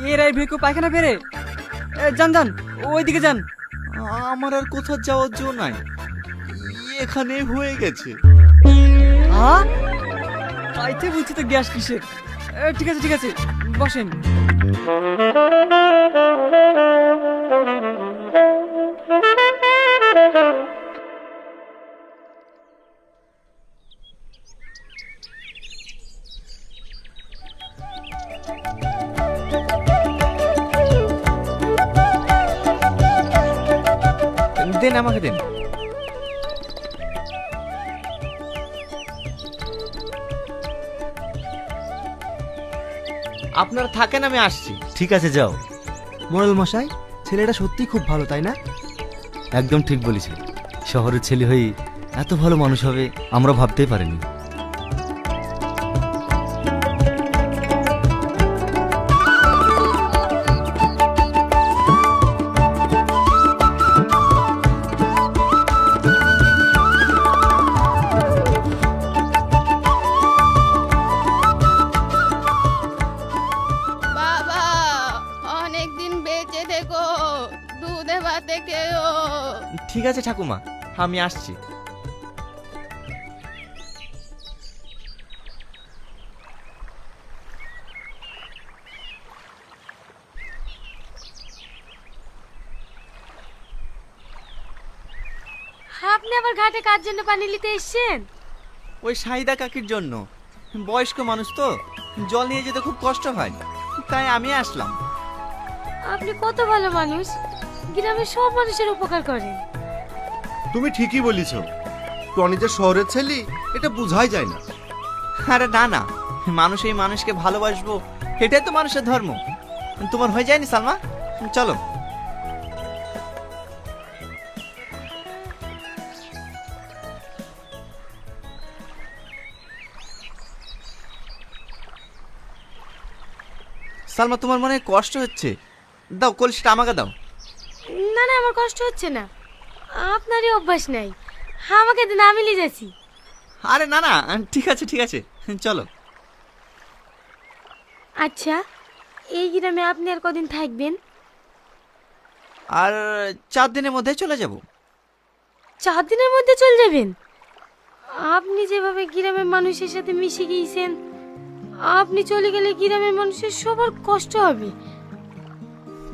এরাই ভেকু পায়খানা ফেরে। যান যান, ওইদিকে যান। আমার আর কোথাও যাওয়ার জো নাই, এখানে হয়ে গেছে। হ্যাঁ, আইতে বলছি তো গ্যাস কিসের। ঠিক আছে ঠিক আছে, বসেন। দেন, আমাকে দেন। আপনারা থাকেন, আমি আসছি। ঠিক আছে, যাও। মোড়ল মশাই, ছেলেটা সত্যি খুব ভালো, তাই না? একদম ঠিক বলেছে। শহরের ছেলে হয়ে এত ভালো মানুষ হবে আমরা ভাবতেই পারিনি। বাবা, অনেক দিন বেঁচে থেকো, দুধে ভাতে খেও। ঠিক আছে ঠাকুমা, আমি আসছি। আপনি আবার ঘাটে কার জন্য পানি নিতে এসেছেন? ওই সাহিদা কাকির জন্য। বয়স্ক মানুষ তো, জল নিয়ে যেতে খুব কষ্ট হয়, তাই আমি আসলাম। আপনি কত ভালো মানুষ, গ্রামের সব মানুষের উপকার করেন। তুমি ঠিকই বলিছ, টনি যে শহরের ছেলে এটা বোঝাই যায় না। আরে না না, মানুষ এই মানুষকে ভালোবাসবো, এটাই তো মানুষের ধর্ম। তোমার হয়ে যায়নি সালমা? চলো। সালমা, তোমার মনে হয় কষ্ট হচ্ছে, দাও কলসিটা আমাকে দাও। না না, আমার কষ্ট হচ্ছে না, আপনারই অভ্যাস নাই। আমাকে দিন, আমি নিয়ে যাচ্ছি। আরে না না, ঠিক আছে ঠিক আছে, চলো। আচ্ছা, এই গ্রামে আপনি আর কদিন থাকবেন? আর 4 দিনের মধ্যে চলে যাব। 4 দিনের মধ্যে চলে যাবেন? আপনি যেভাবে গ্রামের মানুষের সাথে মিশে গিয়েছেন, আপনি চলে গেলে গ্রামের মানুষের সবার কষ্ট হবে।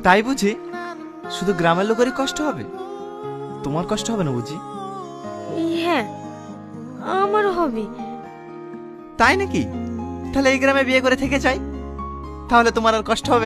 তাই বুঝি? শুধু গ্রামের লোকেরই কষ্ট হবে, তোমার কষ্ট হবে না বুঝি? হ্যাঁ, আমারও হবে। তাই নাকি? তাহলে এই গ্রামে বিয়ে করে থেকে যাই, তাহলে তোমার আর কষ্ট হবে।